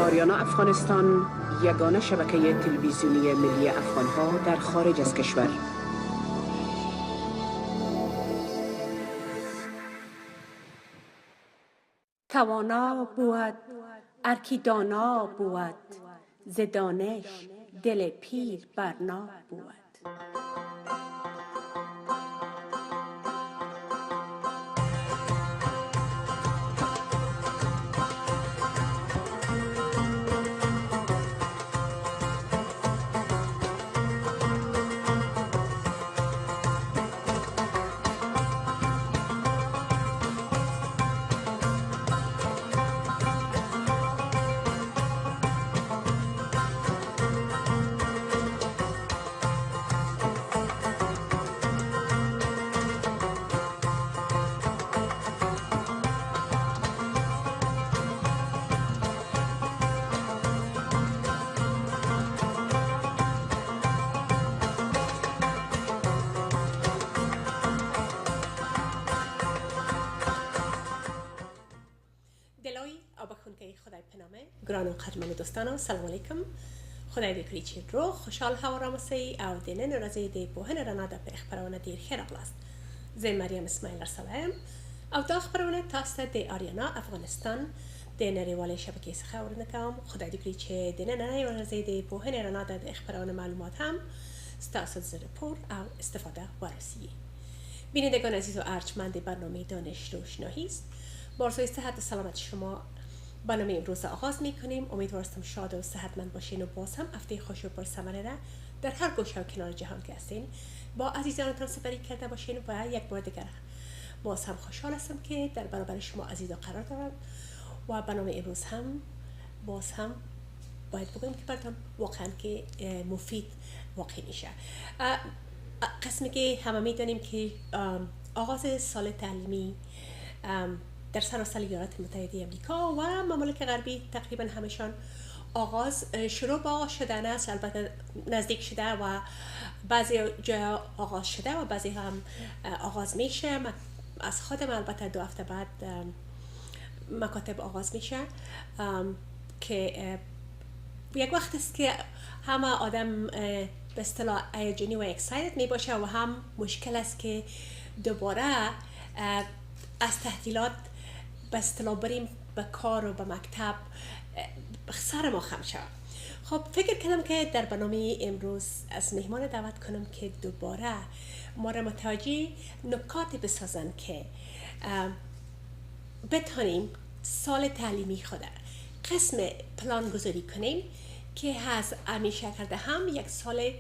آریانا افغانستان یگانه شبکه تلویزیونی ملی افغانها در خارج از کشور. توانا بود ارکی دانا بود، ز دانش دل پیر برنا بود. خدای پنامه گران و قدرمن دوستانو، سلام علیکم. خدای دکری چی رو خوشحال ها و رامسی او دینه نرازی دی بوهن رانا دا پیخ پرونه دیر خیر بلاست. زی مریم اسماعیل ارسلا او داخ پرونه تاسته دی آریانا افغانستان دی نریوالی شبکه سخور نکام. خدای دکری چی دینه نرازی دی بوهن رانا دا پیخ پرونه معلومات هم ستاسد زر پور او استفاده ورسیه. بینندگان عزیز و ارجمند برنامه دانش روشنایی است. بارزوی صحت و سلامت شما. برنامه امروز آغاز میکنیم. امیدوارم شاد و صحتمند باشین و باز هم هفته خوش و پرثمره را در هر گوشه و کنار جهان که هستین با عزیزانتان سپری کرده باشین و یک بار دیگر باز هم خوشحال هستم که در برابر شما عزیزا قرار دارم و برنامه امروز هم باز هم باید بگویم که براتون واقعا که مفید واقع میشه. قسمی که همه میدانیم که آغاز سال تعلیمی در سراسر ایالات متحده آمریکا و ممالک غربی تقریبا همشان آغاز شروع با شدن است. البته نزدیک شده و بعضی جا آغاز شده و بعضی هم آغاز میشه. از خودم البته 2 هفته بعد مکاتب آغاز میشه که یک وقت است که همه آدم به اصطلاح هیجانی و اکسایتد می باشه و هم مشکل است که دوباره از تعطیلات به اصطلاح بریم به کار و به مکتب سر ما خم شود. خب فکر کردم که در برنامه امروز از مهمان دعوت کنم که دوباره ما را متوجه نکاتی بسازن که بتانیم سال تعلیمی خود قسم پلان گذاری کنیم که از همیشه کرده هم یک سال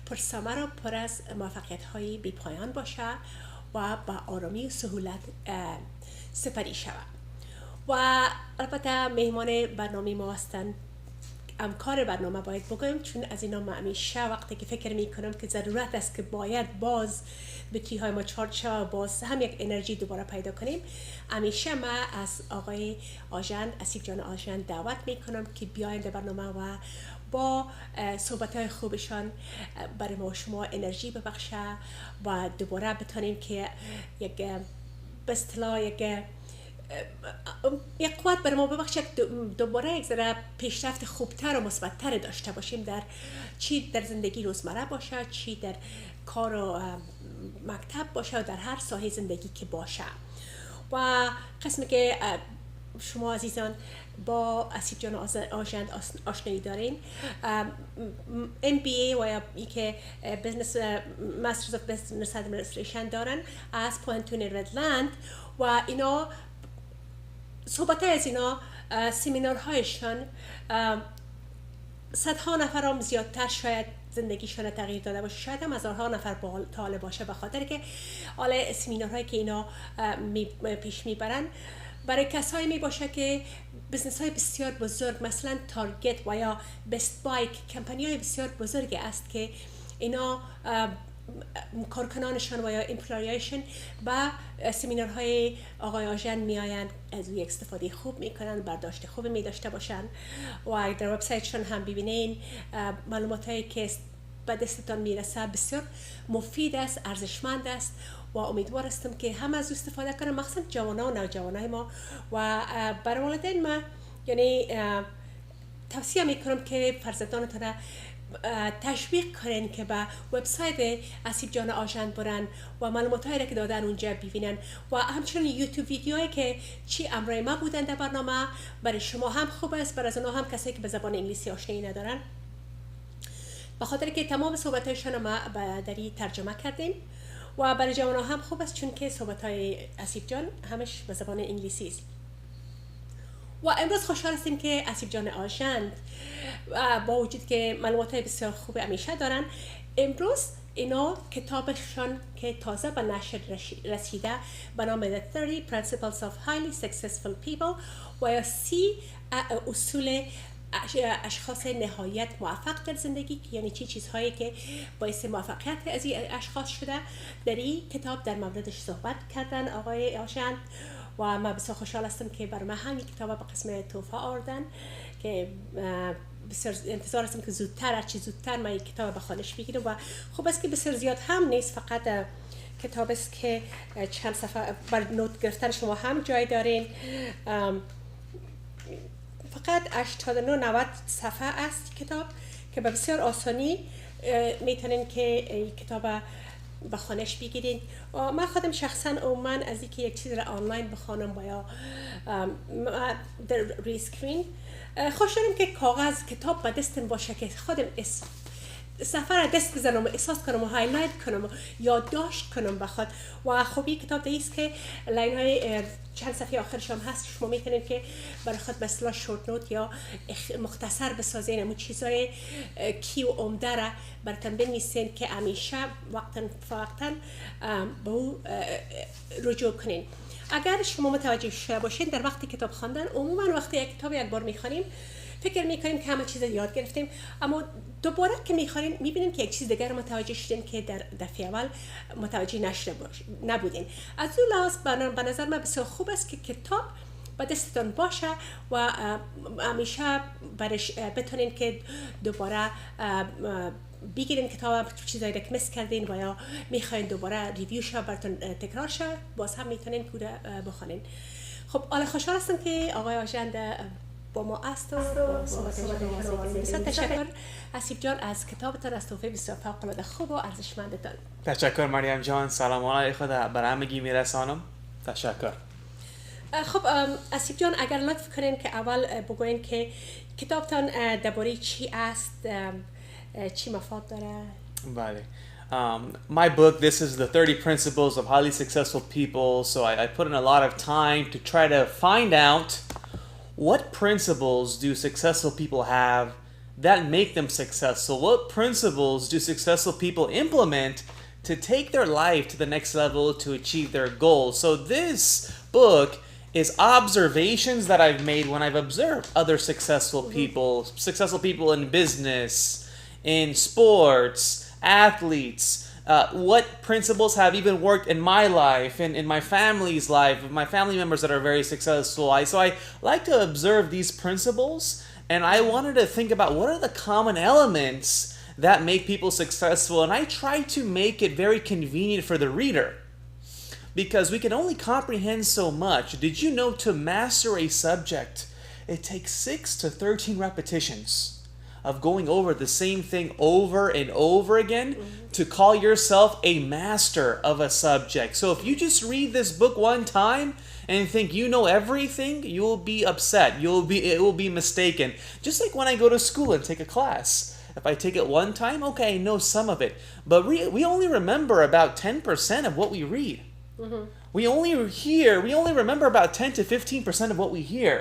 پرثمر و پر از موفقیت های بی پایان باشه و با آرامی و سهولت سپری شود. و البته مهمان برنامه ما هستند. همکار برنامه باید بگویم، چون از اینا من همیشه وقتی که فکر می کنم که ضرورت است که باید باز بطری های ما چارج شود و باز هم یک انرژی دوباره پیدا کنیم، همیشه من از آقای آژند، حسیب جان آژند دعوت می کنم که بیاین در برنامه و با صحبت های خوبشان برای ما شما انرژی ببخشه و دوباره بتانیم که یک به اصطلاح یک قوت برای ما ببخشه، دوباره یک ذره پیشرفت خوبتر و مثبت‌تر داشته باشیم در چی در زندگی روزمره باشه، چی در کار و مکتب باشه و در هر ساحه زندگی که باشه. و قسمی که شما عزیزان با حسیب جان آژند آشنایی دارین، MBA و یا ای که Masters of Business Administration دارن از پوینتون ردلند و اینا صحبت از اینا سمینارهایشان صدها نفر هم زیادتر شاید زندگیشان تغییر داده باشه، شاید هم هزارها نفر طالب باشه، به خاطر که حالا سمینارهایی که اینا پیش میبرن برای کسایی می باشه که بزنس های بسیار بزرگ مثلا تارگت و یا بست بای کمپانی های بسیار بزرگی است که اینا کارکنانشان و یا امپلاییشون با سمینارهای آقای آژند میآیند، از یک استفاده خوب میکنن، برداشت خوبی می داشته باشن و در وبسایتشون هم ببینین معلوماتی که به دستتان میرسه بسیار مفید است، ارزشمند است و امیدوار هستم که هم از استفاده کنم، مخصوصا جوانان و نوجوانای ما و برای والدین ما. یعنی توصیه میکنم که فرزندانتان تشویق کنین که به وبسایت اسیب جان آژند برن و معلوماتایی را که دادن اونجا ببینن و همچنین یوتیوب ویدیوهایی که چی امرای ما بودن در برنامه برای شما هم خوب است، برای از اونها هم کسایی که به زبان انگلیسی آشنایی ندارن، به خاطر که تمام صحبتایشان ما دری ترجمه کردیم و برای جوانان هم خوب است چون که صحبتهای اسیب جان همش به زبان انگلیسی است. و امروز خوشحال هستیم که اسیب جان آژند با وجود که معلومات بسیار خوب همیشه دارن، امروز اینا کتابشان که تازه به نشر رسیده به نام The 30 Principles of Highly Successful People و 30 اصول اشخاص نهایت موفق در زندگی، یعنی چی چیزهایی که باعث موفقیت از این اشخاص شده، در این کتاب در موردش صحبت کردن آقای آژند و من بسیار خوشحال هستم که برای من همین کتاب به قسم توفا آوردن که بسیار انتظار هستم که زودتر من این کتاب به خانش بگیرم و خوب است که بسیار زیاد هم نیست، فقط کتاب است که چند صفحه برای نوت گرفتن شما هم جای دارین، فقط 89-90 صفحه است کتاب که به بسیار آسانی میتونین که این کتاب به خانش بگیرین. من خودم شخصا عموما از اینکه یک چیز را آنلاین بخوانم و یا در ریسکرین خوش دارم که کاغذ کتاب به دستم باشه که خودم صفحه را دست بزنم و احساس کنم و هایلایت کنم و یادداشت کنم بخواد. و خوبی کتاب دیست که لاین های چند صفحه آخرش هم هست، شما میتونید که برای خود به اصطلاح شورت نوت یا مختصر بسازین، اما چیزای کی و عمده را براتون بنویسین که همیشه وقتا به او رجوع کنین. اگر شما متوجه شده باشین در وقت کتاب خواندن، عموما وقتی یک کتاب یک بار میخوانیم فکر میکنیم که همه چیز یاد گرفتیم، اما دوباره که میخوانیم میبینیم که یک چیز دیگر متوجه شدیم که در دفعه اول متوجه نبودین. از اون لحاظ به نظر من بسیار خوب است که کتاب با دستتون باشه و همیشه برش بتونین که دوباره بگیرین کتاب چیزایی که مس کردین و یا میخواین دوباره ریویوش براتون تکرار شه، باز هم میتونین کوره بخونین. خب حالا خوشحال هستم که آقای آژند با ما است و بسیار تشکر حسیب جان از کتابتان، از توفیق بسیار فوق‌العاده خوب و ارزشمندتان. تشکر مریم جان، سلام علیکم بر همگی میرسانم. تشکر. خب حسیب جان اگر لطف کنین که اول بگوین که کتابتان درباره چی است، چی مفاد داره؟ بله. My book, this is the 30 Principles of Highly Successful People, so I put in a lot of time to try to find out what principles do successful people have that make them successful? What principles do successful people implement to take their life to the next level to achieve their goals? So this book is observations that I've made when I've observed other successful people in business, in sports, athletes, what principles have even worked in my life and in my family's life, my family members that are very successful. So I like to observe these principles, and I wanted to think about what are the common elements that make people successful, and I try to make it very convenient for the reader, because we can only comprehend so much. Did you know to master a subject, it takes 6 to 13 repetitions of going over the same thing over and over again to call yourself a master of a subject. So if you just read this book one time and think you know everything, you will be upset. It will be mistaken. Just like when I go to school and take a class. If I take it one time, okay, I know some of it. But we only remember about 10% of what we read. We only remember about 10 to 15% of what we hear.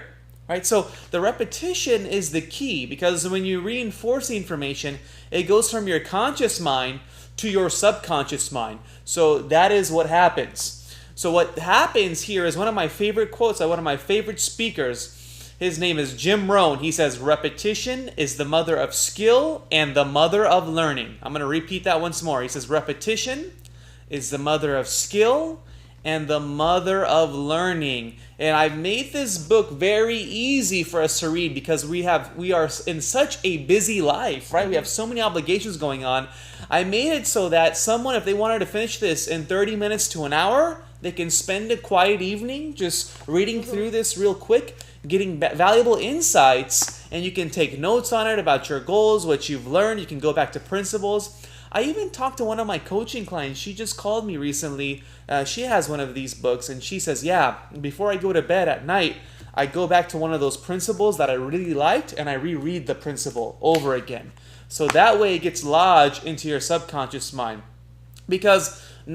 Right? So the repetition is the key, because when you reinforce the information, it goes from your conscious mind to your subconscious mind. So that is what happens. So what happens here is one of my favorite quotes by one of my favorite speakers. His name is Jim Rohn. He says, repetition is the mother of skill and the mother of learning. I'm going to repeat that once more. He says, repetition is the mother of skill and the mother of learning. And I've made this book very easy for us to read because we are in such a busy life, right? We have so many obligations going on. I made it so that someone, if they wanted to finish this in 30 minutes to an hour, They can spend a quiet evening just reading through this real quick, getting valuable insights, and you can take notes on it about your goals, what you've learned. You can go back to principles. I even talked to one of my coaching clients. She just called me recently. She has one of these books, and she says, yeah, before I go to bed at night, I go back to one of those principles that I really liked, and I reread the principle over again. So that way it gets lodged into your subconscious mind. Because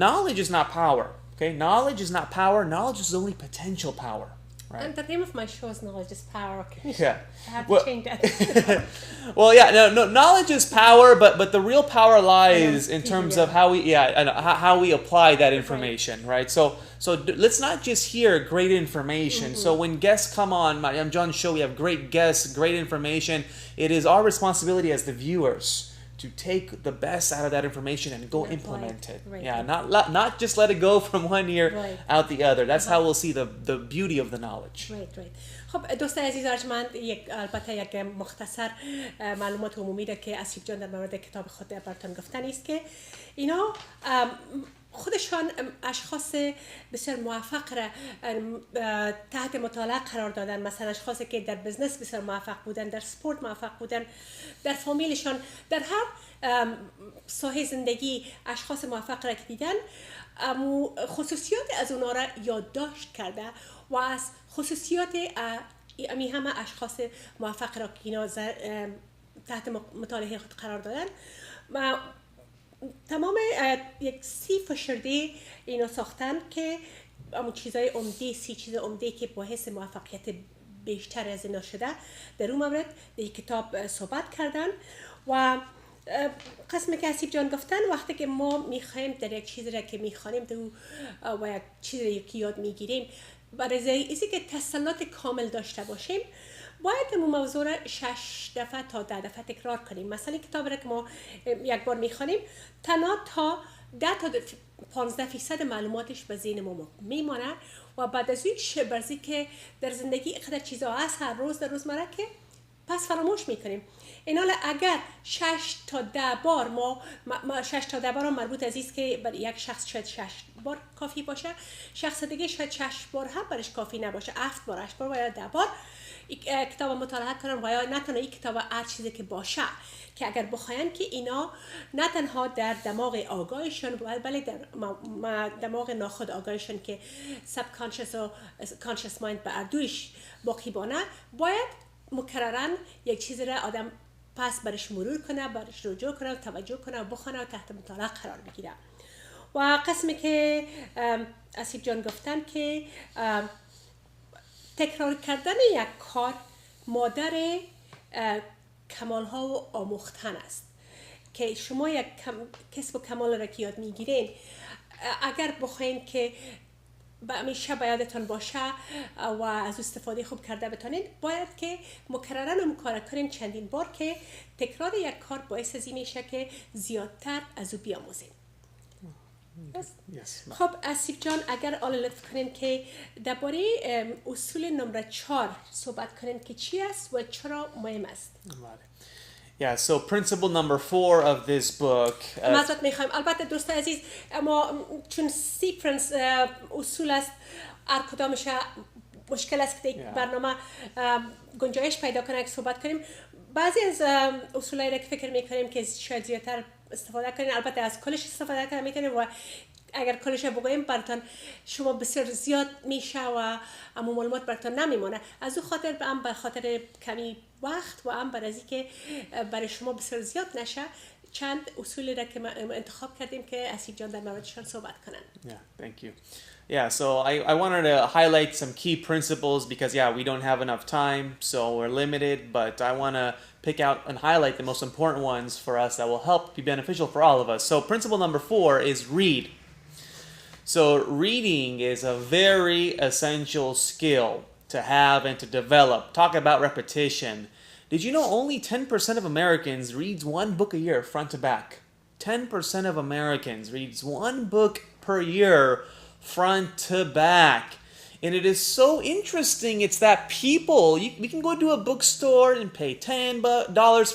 knowledge is not power. Okay? Knowledge is not power. Knowledge is only potential power. Right. And the name of my show is Knowledge is Power. Yeah. I have to change that. Well, yeah, no, knowledge is power, but the real power lies in terms of how we apply that information, right? So let's not just hear great information. So when guests come on Mariam John's show, we have great guests, great information. It is our responsibility as the viewers to take the best out of that information and go implement it. Right. Yeah, not just let it go from one ear out the other. That's how we'll see the beauty of the knowledge. Right. خب دوستان عزیز ارجمند البته یک مختصر معلومات عمومی را که اسیب جان در مورد کتاب خود براتون گفتن است که اینا خودشان اشخاص بسیار موفق را تحت مطالعه قرار دادن. مثلا اشخاصی که در بزنس بسیار موفق بودن، در سپورت موفق بودن، در فامیلشان، در هر ساحه زندگی اشخاص موفق را که دیدن، خصوصیات از اونا را یادداشت کرده و از خصوصیات همه اشخاص موفق را که اینا تحت مطالعه خود قرار دادن تمام یک 30 فشرده اینا ساختن که همون چیزای عمده، 30 چیز عمده که باعث موفقیت بیشتر از اینا شده در اون مورد در یک کتاب صحبت کردن. و قسمی که حسیب جان گفتن وقتی که ما میخوایم در یک چیزی را که میخوانیم و یک چیزی را که یاد میگیریم برای اینکه که تسلط کامل داشته باشیم باید این موضوع را 6 دفعه تا 10 دفعه تکرار کنیم. مثلا کتاب را که ما یک بار میخوانیم تنها تا 10 تا 15% معلوماتش به ذهن ما میمانه و بعد از این برزی که در زندگی اینقدر چیزا هست هر روز در روزمره که پس فراموش میکنیم. اینال اگر 6 تا 10 بار ما 6 تا 10 بار مربوط است که برای یک شخص شاید 6 بار کافی باشه، شخص دیگه شاید 6 بار هم برش کافی نباشه، 7 بار 8 بار یا 10 بار کتاب مطالعه کنن و یا نه تنها این کتاب هر چیزی که باشه که اگر بخواین که اینا نه تنها در دماغ آگاهشون بلکه در دماغ ناخود آگاهشون که ساب کانشس و کانشس مایند به اردویش باقی بانه، باید مکررن یک چیز را آدم پس برش مرور کنه، برش رجوع کنه، توجه کنه و بخونه و تحت مطالعه قرار بگیره. و قسمی که اسیب جان گفتن که تکرار کردن یک کار مادر کمالها و آموختن است که شما یک کسب و کمال را که یاد میگیرین اگر بخواین که همیشه یادتان باشه و از استفاده خوب کرده بتونین باید که مکررن هم کار کنیم چندین بار که تکرار یک کار باعث از این میشه که زیادتر از او بیاموزیم. خب اسیب جان اگر لطف کنین که درباره اصول نمره 4 صحبت کنین که چی است و چرا مهم است. Yeah, so principle number 4 of this book. معذرت میخوایم البته دوستان عزیز اما چون 30 اصول است هر کدامش مشکل است که برنامه گنجایش پیدا کنه که صحبت کنیم. بعضی از اصولایی را که فکر میکنیم که شاید زیادتر استفاده کنیم البته از کلش استفاده کنیم میتونیم و اگر کلش بگوییم براتون شما بسیار زیاد میشه و اما معلومات براتون نمیمونه. از او خاطر هم به خاطر کمی وقت و هم برای که برای شما بسیار زیاد نشه چند اصولی را که انتخاب کردیم که اسیب جان در موردشان صحبت کنن. Yeah, thank you. Yeah, so I wanted to highlight some key principles because we don't have enough time, so we're limited, but I want to pick out and highlight the most important ones for us that will help be beneficial for all of us. So principle number 4 is read. So reading is a very essential skill to have and to develop. Talk about repetition. Did you know only 10% of Americans reads one book a year front to back? 10% of Americans reads one book per year front to back. And it is so interesting. It's that people, we can go to a bookstore and pay $10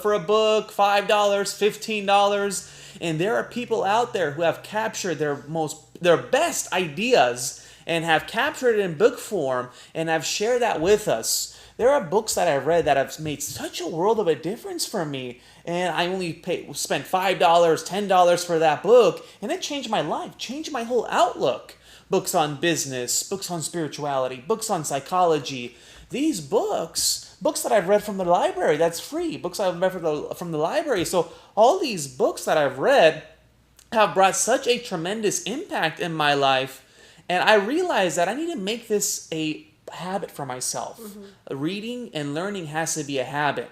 for a book, $5, $15. And there are people out there who have captured their best ideas and have captured it in book form and have shared that with us. There are books that I've read that have made such a world of a difference for me, and I only spent $5, $10 for that book, and it changed my life, changed my whole outlook. Books on business, books on spirituality, books on psychology. These books that I've read from the library, that's free, books I've read from the library. So all these books that I've read have brought such a tremendous impact in my life, and I realized that I need to make this a habit for myself. Reading and learning has to be a habit.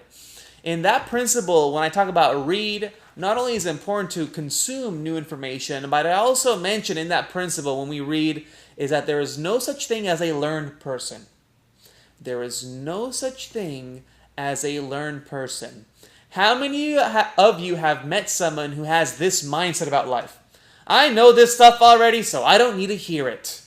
And that principle, when I talk about read, not only is it important to consume new information, but I also mention in that principle when we read is that there is no such thing as a learned person. There is no such thing as a learned person. How many of you have met someone who has this mindset about life? I know this stuff already, so I don't need to hear it.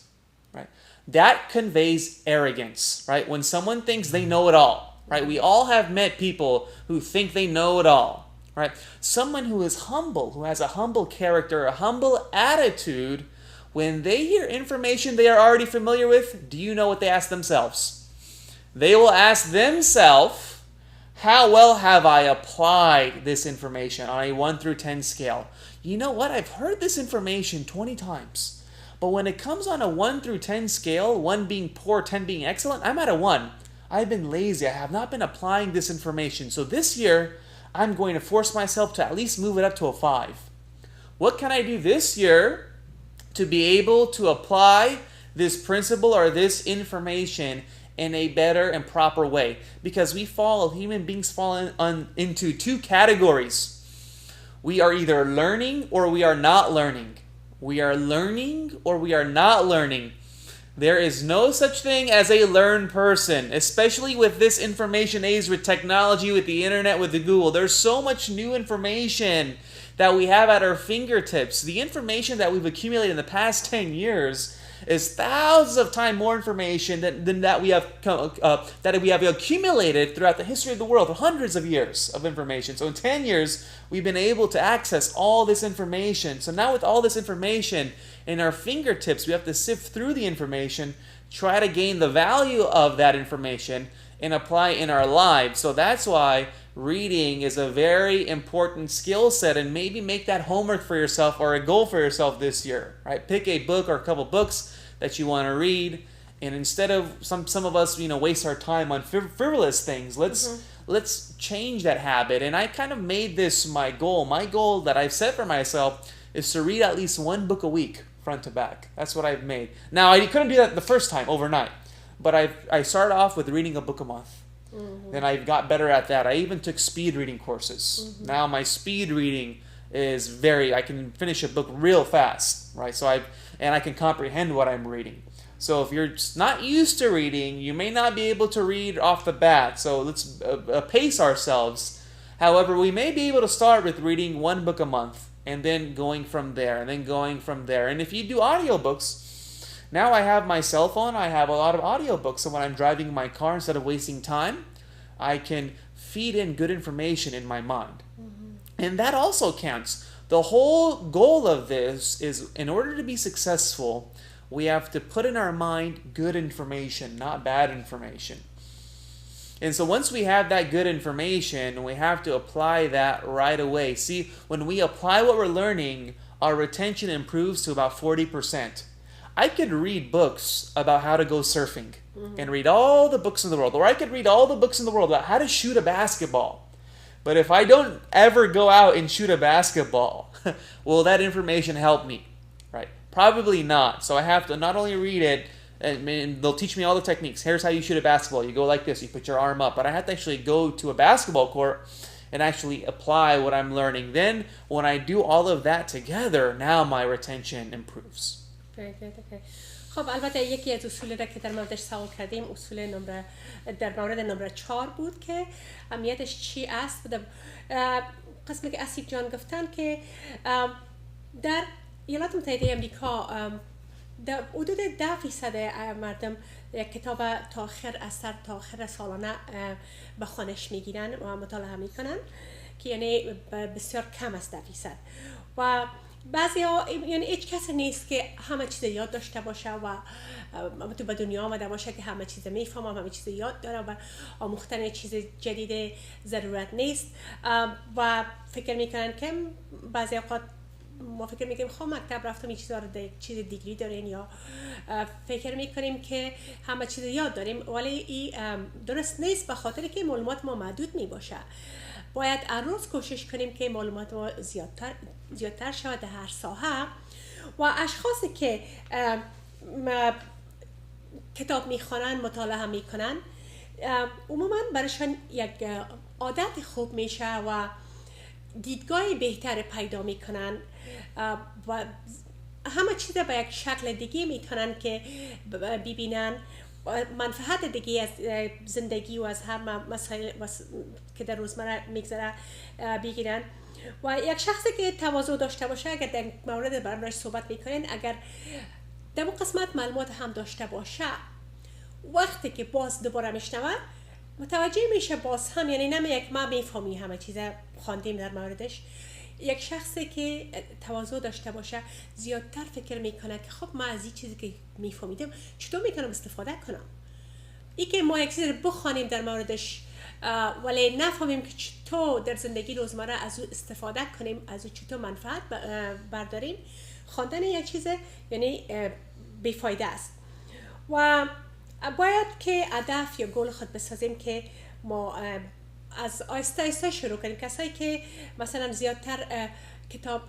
That conveys arrogance, right? When someone thinks they know it all, right? We all have met people who think they know it all, right? Someone who is humble, who has a humble character, a humble attitude, when they hear information they are already familiar with, do you know what they ask themselves? They will ask themselves, how well have I applied this information on a 1 through 10 scale? You know what? I've heard this information 20 times. But when it comes on a 1 through 10 scale, 1 being poor, 10 being excellent, I'm at a 1. I've been lazy. I have not been applying this information. So this year, I'm going to force myself to at least move it up to a 5. What can I do this year to be able to apply this principle or this information in a better and proper way? Because human beings fall into 2 categories. We are either learning or we are not learning. We are learning or we are not learning. There is no such thing as a learned person, especially with this information age, with technology, with the internet, with the Google. There's so much new information that we have at our fingertips. The information that we've accumulated in the past 10 years is thousands of times more information than that we have accumulated throughout the history of the world, hundreds of years of information. So in 10 years, we've been able to access all this information. So now with all this information in our fingertips, we have to sift through the information, try to gain the value of that information, and apply it in our lives. So that's why reading is a very important skill set, and maybe make that homework for yourself or a goal for yourself this year, right? Pick a book or a couple books that you want to read, and instead of some of us, waste our time on frivolous things, let's change that habit. And I kind of made this my goal. My goal that I've set for myself is to read at least 1 book a week, front to back. That's what I've made. Now, I couldn't do that the first time overnight, but I started off with reading a book a month. Then I got better at that. I even took speed reading courses. Now my speed reading is I can finish a book real fast, right? So I can comprehend what I'm reading. So if you're not used to reading, you may not be able to read off the bat. So let's pace ourselves. However, we may be able to start with reading 1 book a month, and then going from there, and then going from there. And if you do audiobooks, now I have my cell phone, I have a lot of audiobooks, so when I'm driving my car, instead of wasting time, I can feed in good information in my mind. And that also counts. The whole goal of this is, in order to be successful, we have to put in our mind good information, not bad information. And so once we have that good information, we have to apply that right away. See, when we apply what we're learning, our retention improves to about 40%. I could read books about how to go surfing and read all the books in the world. Or I could read all the books in the world about how to shoot a basketball. But if I don't ever go out and shoot a basketball, will that information help me? Right? Probably not. So I have to not only read it, and they'll teach me all the techniques. Here's how you shoot a basketball. You go like this. You put your arm up. But I have to actually go to a basketball court and actually apply what I'm learning. Then when I do all of that together, now my retention improves. Very good, okay. خب البته یکی از اصولی را که در موردش سوال کردیم اصول در مورد نمره 4 بود که اهمیتش چی است. قسمی که اسیب جان گفتن که در ایالات متحده امریکا حدود 10% مردم یک کتاب تا آخر سالانه به خانش میگیرن و مطالعه میکنن که یعنی بسیار کم است 10%. و بعضی ها یعنی هیچ کسی نیست که همه چیز یاد داشته باشه و تو به دنیا آمده باشه که همه چیز میفهمه، همه چیز یاد داره و آموختن چیز جدید ضرورت نیست. و فکر میکنن که بعضی اوقات ما فکر میکنیم خب مکتب رفتم این چیزا رو چیز دیگری دارین، یا فکر میکنیم که همه چیز یاد داریم، ولی این درست نیست، به خاطر که معلومات ما محدود میباشه. باید هر روز کوشش کنیم که معلومات ما زیادتر شود در هر ساحه. و اشخاصی که کتاب میخوانن، مطالعه میکنن، عموما برایشان یک عادت خوب میشه و دیدگاه بهتر پیدا میکنن و همه چیز به یک شکل دیگه میتونن که ببینن، منفعت دیگه از زندگی و از هر مسائل که در روزمره میگذره بگیرن. و یک شخصی که تواضع داشته باشه، اگر در مورد برنامه صحبت میکنین، اگر در اون قسمت معلومات هم داشته باشه، وقتی که باز دوباره میشنوه متوجه میشه باز هم، یعنی نمیگه ما میفهمی همه چیز خواندیم در موردش. یک شخصی که تواضع داشته باشه زیادتر فکر میکنه که خب ما از این چیزی که میفهمیدم چطور میتونم استفاده کنم. ای که ما یک چیز رو بخوانیم در موردش ولی نفهمیم که چطور در زندگی روزمره از او استفاده کنیم، از او چطور منفعت برداریم، خواندن یک چیز یعنی بیفایده است. و باید که هدف یا گل خود بسازیم که ما از آیسته آیسته شروع کنیم. کسایی که مثلا زیادتر کتاب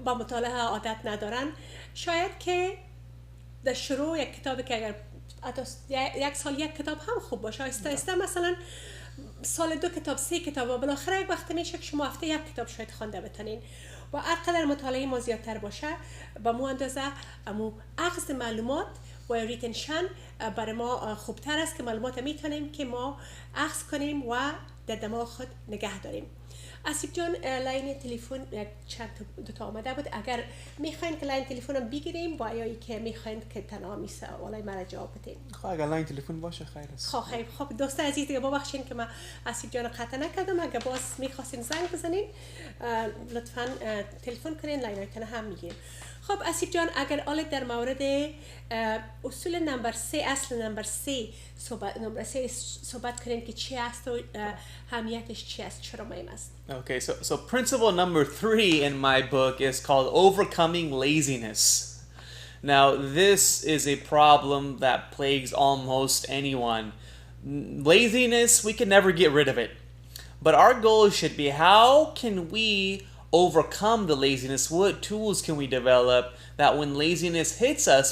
با مطالعه عادت ندارن، شاید که در شروع یک کتابی که اگر یک سال یک کتاب هم خوب باشه، آیسته آیسته مثلا سال 2 کتاب، 3 کتاب، و بالاخره یک وقت میشه که شما هفته یک کتاب شاید خوانده بتونین. و هرقدر مطالعه ما زیادتر باشه، به مو اندازه امو اخذ معلومات و ریتنشن برای ما خوبتر است که معلومات میتونیم که ما اخذ کنیم و در دماغ خود نگه داریم. آسیب جان، لاین تلفن چند تا آمده بود، اگر میخواین که لاین تلفن رو بگیریم و یا ای که میخواین که تنها میسه والای مرا جواب بدین. خب اگر لاین تلفن باشه خیر است. خب دوست عزیز دیگه ببخشین که من آسیب جان قطع نکردم. اگر باز میخواستین زنگ بزنین لطفاً تلفن کنین، لاینایتون هم میگیریم. خب آسیب جان، اگر آلت در مورد اصول نمبر 3، اصل نمبر 3 صحبت کنیم که چی است و اهمیتش چی است، چرا مهم است. Okay, so principle number 3 in my book is called overcoming laziness. Now, this is a problem that plagues almost anyone. Laziness, we can never get rid of it. But our goal should be, how can we overcome the laziness? What tools can we develop that when laziness hits us,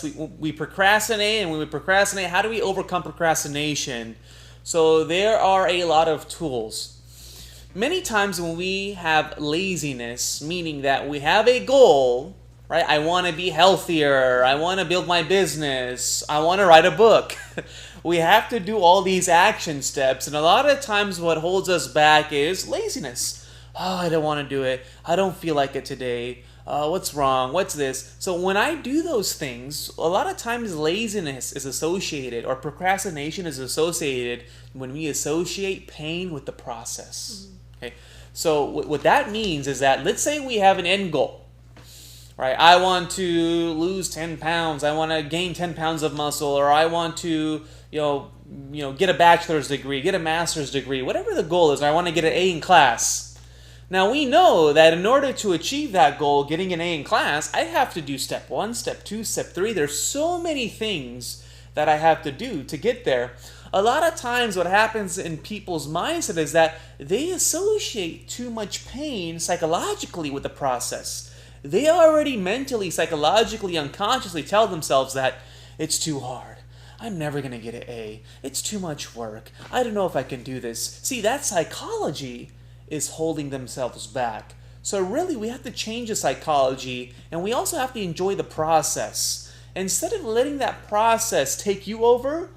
we procrastinate, and when we procrastinate, how do we overcome procrastination? So there are a lot of tools. Many times when we have laziness, meaning that we have a goal, right? I want to be healthier, I want to build my business, I want to write a book. We have to do all these action steps, and a lot of times what holds us back is laziness. Oh, I don't want to do it. I don't feel like it today. What's wrong? What's this? So when I do those things, a lot of times laziness is associated, or procrastination is associated when we associate pain with the process. Okay? So what that means is that, let's say we have an end goal, right? I want to lose 10 pounds. I want to gain 10 pounds of muscle, or I want to, get a bachelor's degree, get a master's degree, whatever the goal is, or I want to get an A in class. Now we know that in order to achieve that goal, getting an A in class, I have to do step 1, step 2, step 3. There's so many things that I have to do to get there. A lot of times what happens in people's mindset is that they associate too much pain psychologically with the process. They already mentally, psychologically, unconsciously tell themselves that it's too hard. I'm never going to get an A. It's too much work. I don't know if I can do this. See, that psychology is holding themselves back. So really, we have to change the psychology, and we also have to enjoy the process. Instead of letting that process take you over,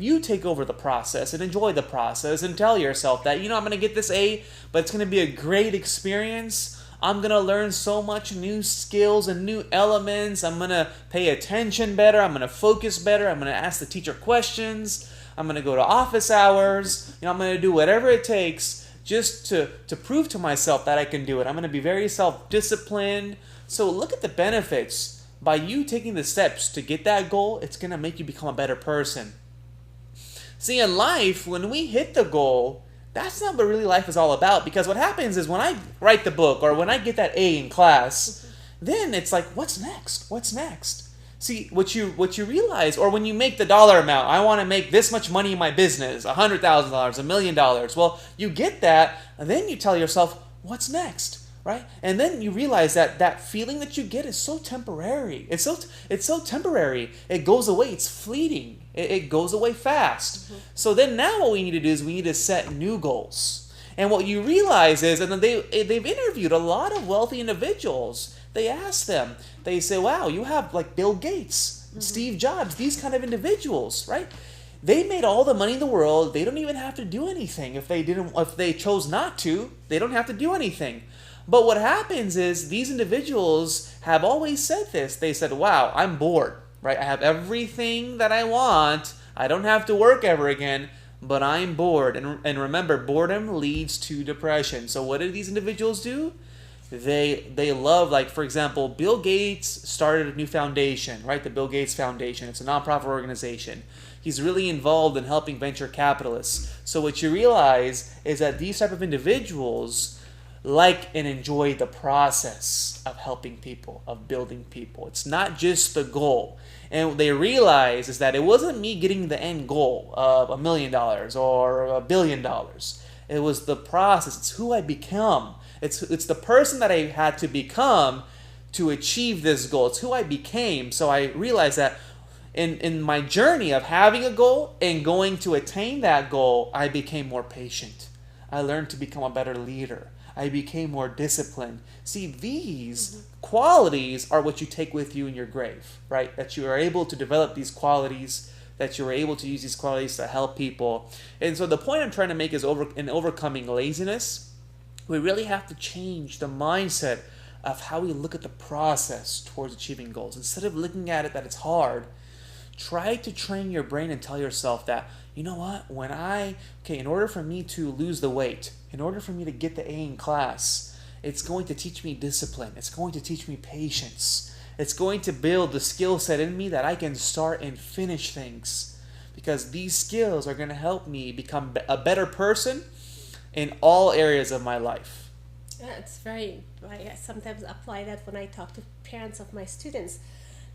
you take over the process and enjoy the process and tell yourself that, I'm going to get this A, but it's going to be a great experience. I'm going to learn so much new skills and new elements. I'm going to pay attention better. I'm going to focus better. I'm going to ask the teacher questions. I'm going to go to office hours. I'm going to do whatever it takes just to prove to myself that I can do it. I'm going to be very self-disciplined. So look at the benefits. By you taking the steps to get that goal, it's going to make you become a better person. See, in life, when we hit the goal, that's not what really life is all about. Because what happens is when I write the book or when I get that A in class, then it's like, what's next? What's next? See, what you realize, or when you make the dollar amount, I want to make this much money in my business, $100,000, $1 million. Well, you get that, and then you tell yourself, what's next? Right? And then you realize that that feeling that you get is so temporary. It's so temporary. It goes away. It's fleeting. It goes away fast. Mm-hmm. So then now what we need to do is we need to set new goals. And what you realize is, and then they've interviewed a lot of wealthy individuals. They ask them, they say, wow, you have like Bill Gates, Steve Jobs, these kind of individuals, right? They made all the money in the world. They don't even have to do anything. If they chose not to, they don't have to do anything. But what happens is these individuals have always said this. They said, wow, I'm bored, right? I have everything that I want. I don't have to work ever again, but I'm bored. And remember, boredom leads to depression. So what did these individuals do? They love, like, for example, Bill Gates started a new foundation, right? The Bill Gates Foundation. It's a nonprofit organization. He's really involved in helping venture capitalists. So what you realize is that these type of individuals like and enjoy the process of helping people, of building people. It's not just the goal. And what they realize is that it wasn't me getting the end goal of $1 million or $1 billion. It was the process. It's who I become. It's the person that I had to become to achieve this goal. It's who I became. So I realized that in my journey of having a goal and going to attain that goal, I became more patient. I learned to become a better leader. I became more disciplined. See, these qualities are what you take with you in your grave, right? That you are able to develop these qualities, that you are able to use these qualities to help people. And so the point I'm trying to make is in overcoming laziness, we really have to change the mindset of how we look at the process towards achieving goals. Instead of looking at it that it's hard, try to train your brain and tell yourself that, you know what, in order for me to lose the weight, in order for me to get the A in class, it's going to teach me discipline. It's going to teach me patience. It's going to build the skill set in me that I can start and finish things. Because these skills are going to help me become a better person in all areas of my life. Yeah, it's very, I sometimes apply that when I talk to parents of my students.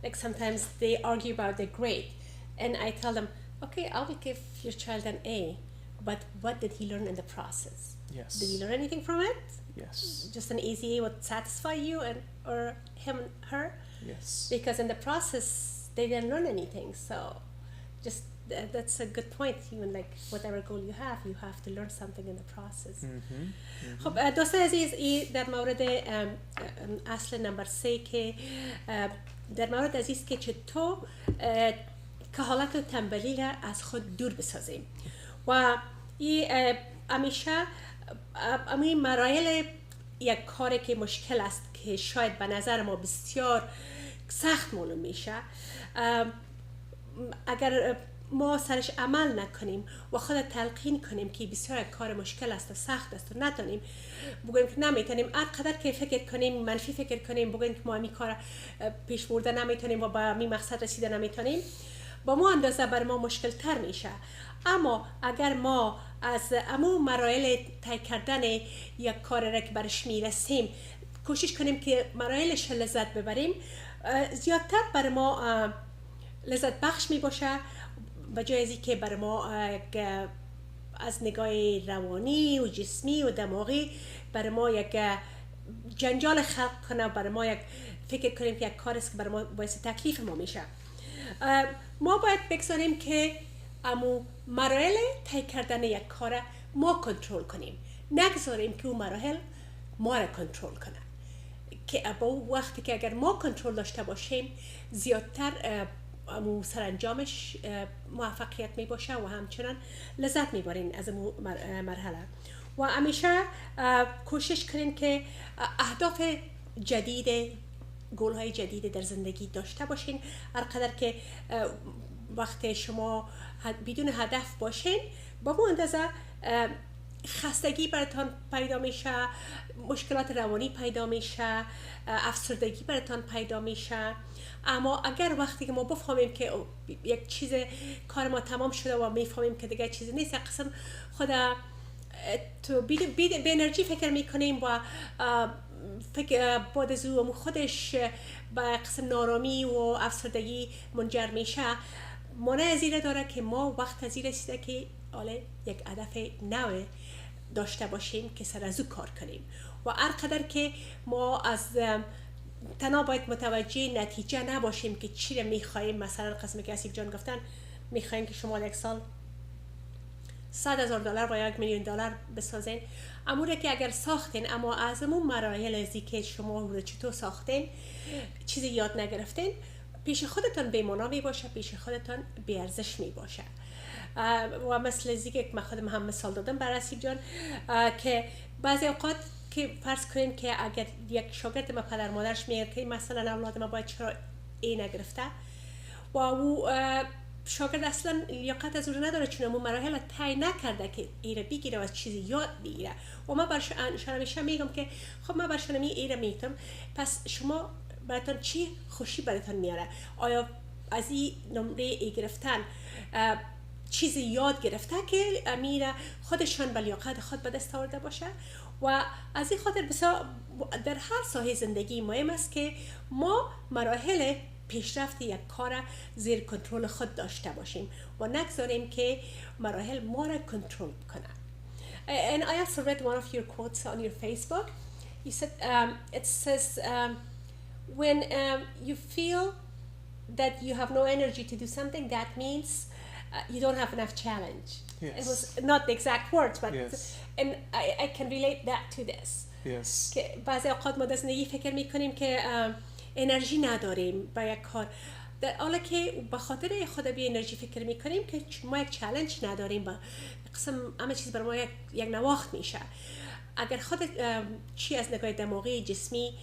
Like sometimes they argue about their grade. And I tell them, okay, I will give your child an A, but what did he learn in the process? Yes. Did he learn anything from it? Yes. Just an easy A would satisfy you or him, her? Yes. Because in the process, they didn't learn anything. So just that's a good point. Even like whatever goal you have to learn something in the process. خب دوستان عزیز این در مورد اصل نمبر 3 که در مورد عزیز که چطور کهالت و تنبلی را از خود دور بسازیم و این همیشه همین مراحل یک کاری که مشکل است که شاید به نظر ما بسیار سخت معلوم میشه اگر ما سرش عمل نکنیم و خود تلقین کنیم که بسیار کار مشکل است و سخت است و نتونیم بگوییم که نمیتونیم هر قدر که فکر کنیم منفی فکر کنیم بگوییم که ما همین کار پیش برده نمیتونیم و با همین مقصد رسیده نمیتونیم با ما اندازه بر ما مشکل تر میشه اما اگر ما از همون مراحل طی کردن یک کار را که برش میرسیم کوشش کنیم که مراحلش لذت ببریم زیادتر بر ما لذت بخش می باشه به جای از اینکه بر ما از نگاه روانی و جسمی و دماغی بر ما یک جنجال خلق کنه بر ما یک فکر کنیم که یک کار است که بر ما باعث تکلیف ما میشه ما باید بگذاریم که امو مراحل طی کردن یک کار ما کنترل کنیم نگذاریم که اون مراحل ما را کنترل کنه که با وقتی که اگر ما کنترل داشته باشیم زیادتر امو سرانجامش موفقیت می باشه و همچنان لذت می برین از امو مرحله و همیشه کوشش کنین که اهداف جدید گول‌های جدید در زندگی داشته باشین هر قدر که وقتی شما بدون هدف باشین با اون اندازه خستگی براتان پیدا میشه، مشکلات روانی پیدا میشه، افسردگی براتان پیدا میشه. اما اگر وقتی که ما بفهمیم که یک چیز کار ما تمام شده و میفهمیم که دیگه چیزی نیست، یک قسم خود تو به انرژی فکر میکنیم و فکر بعد از او خودش به قسم نارامی و افسردگی منجر میشه. مانع از این داره که ما وقت از این رسیده که یک هدف نو داشته باشیم که سر از او کار کنیم و هر قدر که ما از تنها باید متوجه نتیجه نباشیم که چی رو میخواییم. مثلا قسمی که حسیب جان گفتن میخوایم که شما یک سال $100,000 و $1,000,000 بسازین، اموره که اگر ساختین اما از اون مراحل ازی که شما رو چطور ساختین چیزی یاد نگرفتین، پیش خودتان بی‌معنا می باشه، پیش خودتان بی ارزش می باشه. و مثل ازی که من خودم هم مثال دادم برای حسیب جان که بعضی اوقات که فرض کنین که اگر یک شاگرد ما پدر مادرش میگه که مثلا اولاد ما باید چرا این نگرفته و او شاگرد اصلا لیاقت از اون نداره چون اون مراحل طی نکرده که ایره بگیره و از چیزی یاد بگیره. و من برشان همیشه میگم که خب من برشان ایره میگم، پس شما براتون چی خوشی براتون میاره؟ آیا از این نمره ای گرفتن چیزی یاد گرفته که امیر خودشان به لیاقت خود به دست آورده باشه؟ و از این خاطر بسیار در هر ساحه زندگی مهم است که ما مراحل پیشرفت یک کار زیر کنترل خود داشته باشیم و نگذاریم که مراحل ما را کنترل کنه. And I also read one of your quotes on your Facebook. You said it says when you feel that you have no energy to do something, that means you don't have enough challenge. Yes. It was not the exact words, but Yes. and I can relate that to this. Yes. که بعضی اوقات ما در زندگی فکر میکنیم که انرژی نداریم با یک کار، در حالی که به خاطر خود بی انرژی فکر میکنیم که ما یک چالش نداریم، با قسم همه چیز بر ما یک نواخت میشه. اگر خود چی از نگاه دماغی جسمی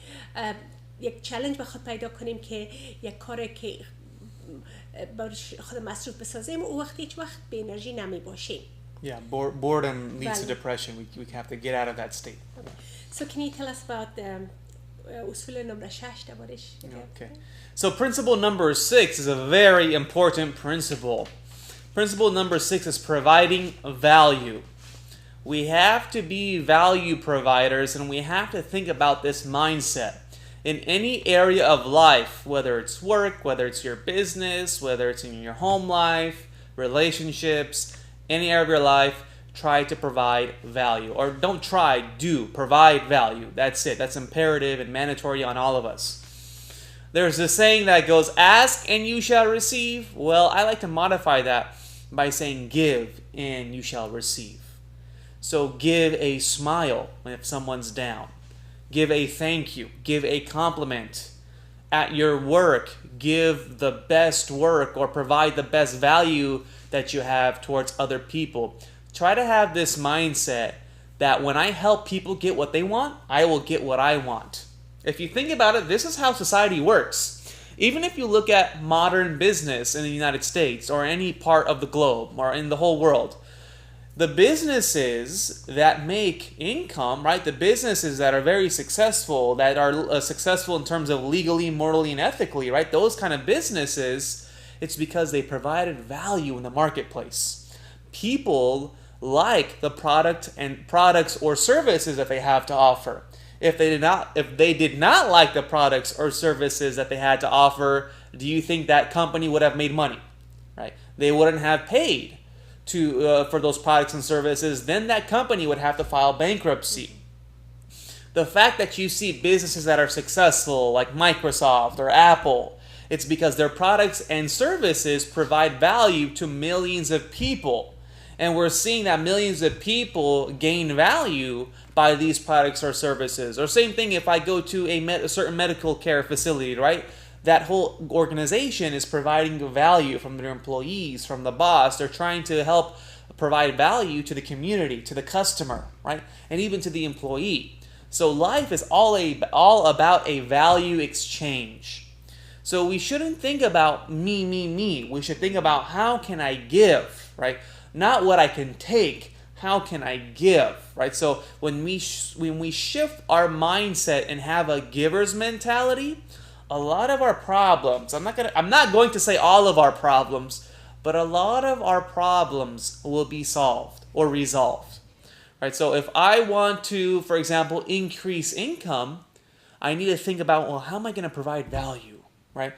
یک چالش به خود پیدا کنیم که یک کاری که خود مصروف بسازیم، او وقت هیچ وقت به انرژی نمی باشیم. Yeah, boredom leads to depression. We have to get out of that state. So can you tell us about اصول نمره 6 دوبارش؟ Okay. So principle number 6 is a very important principle. Principle number 6 is providing value. We have to be value providers, and we have to think about this mindset. In any area of life, whether it's work, whether it's your business, whether it's in your home life, relationships, any area of your life, try to provide value. Or don't try, do. Provide value. That's it. That's imperative and mandatory on all of us. There's a saying that goes, ask and you shall receive. Well, I like to modify that by saying give and you shall receive. So give a smile if someone's down. Give a thank you. Give a compliment. At your work, give the best work or provide the best value that you have towards other people. Try to have this mindset that when I help people get what they want, I will get what I want. If you think about it, this is how society works. Even if you look at modern business in the United States or any part of the globe or in the whole world, the businesses that make income, right, the businesses that are very successful, that are successful in terms of legally, morally, and ethically, right, those kind of businesses, it's because they provided value in the marketplace. People like the products or services that they have to offer. If they did not like the products or services that they had to offer, do you think that company would have made money? Right? They wouldn't have paid for those products and services. Then that company would have to file bankruptcy. The fact that you see businesses that are successful, like Microsoft or Apple, it's because their products and services provide value to millions of people. And we're seeing that millions of people gain value by these products or services. Or same thing if I go to a certain medical care facility, right? That whole organization is providing value from their employees, from the boss. They're trying to help provide value to the community, to the customer, right? And even to the employee. So life is all about a value exchange. So we shouldn't think about me. We should think about how can I give, right? Not what I can take, how can I give, right? So when we shift our mindset and have a giver's mentality, a lot of our problems, I'm not going to say all of our problems, but a lot of our problems will be solved or resolved. Right? So if I want to, for example, increase income, I need to think about, well, how am I going to provide value, right?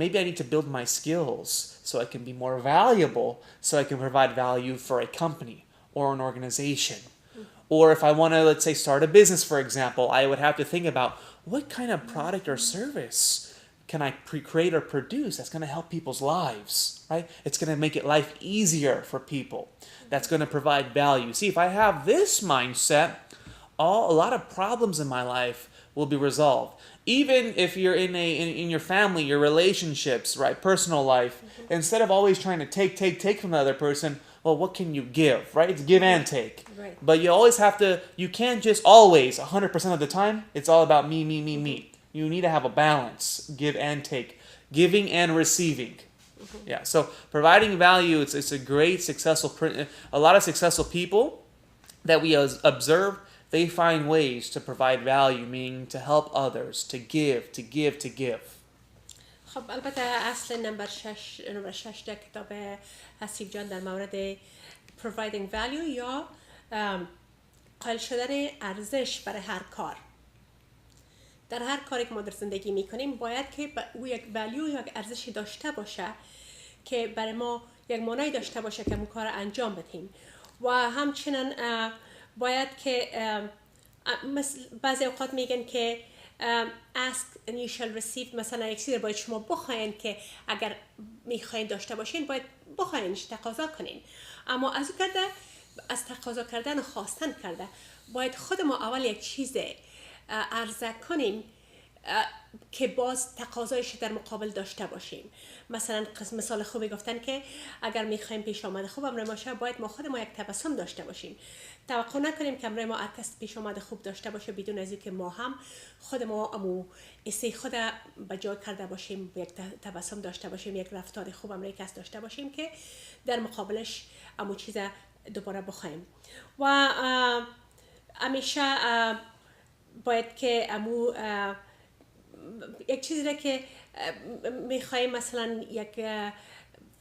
Maybe I need to build my skills so I can be more valuable, so I can provide value for a company or an organization. Or if I want to, let's say, start a business, for example, I would have to think about what kind of product or service can I create or produce that's going to help people's lives, right? It's going to make life easier for people. That's going to provide value. See, if I have this mindset, a lot of problems in my life will be resolved. Even if you're in your family, your relationships, right, personal life, instead of always trying to take from the other person, well, what can you give, right? It's give and take. Right. But you always have to, you can't just always, 100% of the time, it's all about me. You need to have a balance, give and take, giving and receiving. Yeah, so providing value, it's a great, a lot of successful people that we observe, they find ways to provide value, meaning to help others, to give. خب البته اصل نمبر 6 در کتاب حسیب جان در مورد providing value یا قائل شدن ارزش برای هر کار. در هر کاری که ما در زندگی میکنیم باید که او یک value یا یک ارزشی داشته باشه که برای ما یک معنی داشته باشه که اون کار انجام بدیم و همچنین باید که بعضی اوقات میگن که ask and you shall receive، مثلا یک چیزی باید شما بخواین که اگر میخواین داشته باشین باید بخواینش، تقاضا کنین. اما از تقاضا کردن و خواستن کرده باید خود ما اول یک چیز عرضه کنیم که باز تقاضایش در مقابل داشته باشیم. مثلا مثال خوبی گفتن که اگر میخوایم پیش آمد خوب امروز باشه باید ما خود ما یک تبسم داشته باشیم. توقع نکنیم که امروز ما هر کس پیش آمد خوب داشته باشه بدون از اینکه ما هم خود ما امو اسی خود به جای کرده باشیم، یک تبسم داشته باشیم، یک رفتار خوب امروز کس داشته باشیم که در مقابلش امو چیز دوباره بخوایم. و همیشه باید که امو یک چیزی را که میخوایم، مثلا یک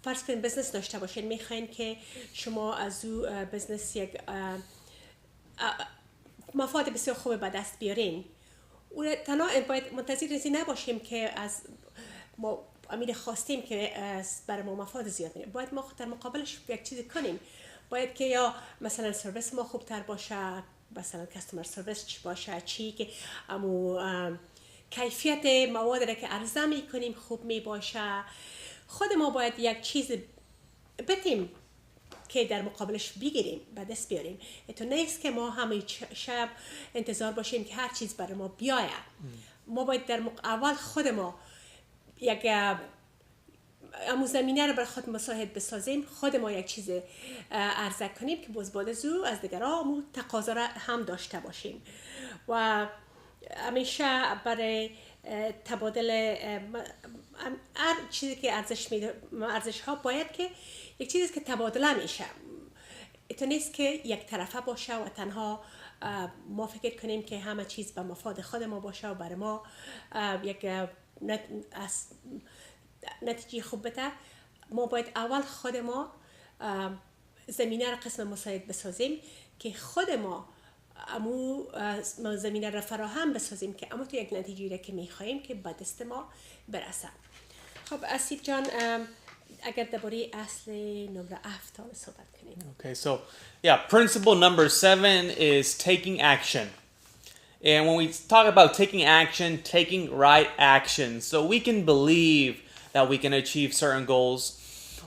فرض کنید بزنس داشته باشین، میخواین که شما از او بزنس یک مفاد بسیار خوب به دست بیارین. اون تنها باید منتظر ازی نباشیم که از ما امید خواستیم که برای ما مفاد زیاد میره. باید ما در مقابلش یک چیزی کنیم. باید که یا مثلا سرویس ما خوبتر باشه، مثلا کستمر سرویس باشه، چی که امو کیفیت مواد را که عرضه می کنیم خوب می باشه. خود ما باید یک چیز بتیم که در مقابلش بگیریم، به دست بیاریم. تو نیست که ما همه شب انتظار باشیم که هر چیز برای ما بیاید. ما باید در اول خود ما یک امو زمینه رو برای خود مساعد بسازیم، خود ما یک چیز عرضه کنیم که باز بعد از او از دیگران تقاضا را هم داشته باشیم. و همیشه برای تبادل هر چیزی که ارزش ها باید که یک چیزی که تبادله میشه. تو نیست که یک طرفه باشه و تنها ما فکر کنیم که همه چیز به مفاد خود ما باشه و برای ما یک نتیجه خوب بده. ما باید اول خود ما زمینه را قسم مساعد بسازیم که خود ما امو زمینه را فراهم بسازیم که امو تو یک نتیجه را که میخواییم که به دست ما برسه. خب حسیب جان اگر درباره اصل نمره 7 صحبت کنیم. Okay, so yeah, principle number 7 is taking action. And when we talk about taking action, taking right action, so we can believe that we can achieve certain goals,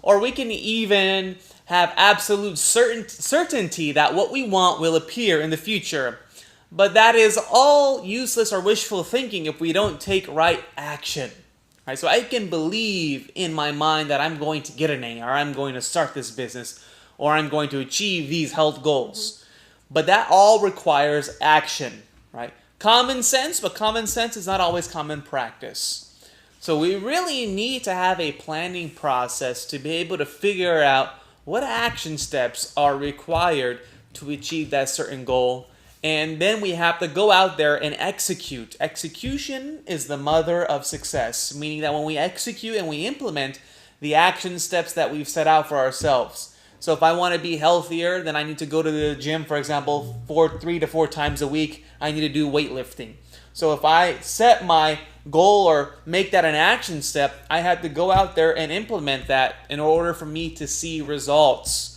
or we can even have absolute certainty that what we want will appear in the future. But that is all useless or wishful thinking if we don't take right action. Right? So I can believe in my mind that I'm going to get an A, or I'm going to start this business, or I'm going to achieve these health goals. But that all requires action, right? Common sense, but common sense is not always common practice. So we really need to have a planning process to be able to figure out what action steps are required to achieve that certain goal. And then we have to go out there and execute. Execution is the mother of success, meaning that when we execute and we implement the action steps that we've set out for ourselves. So if I want to be healthier, then I need to go to the gym, for example, 3 to 4 times a week. I need to do weightlifting. So if I set my goal or make that an action step, I have to go out there and implement that in order for me to see results.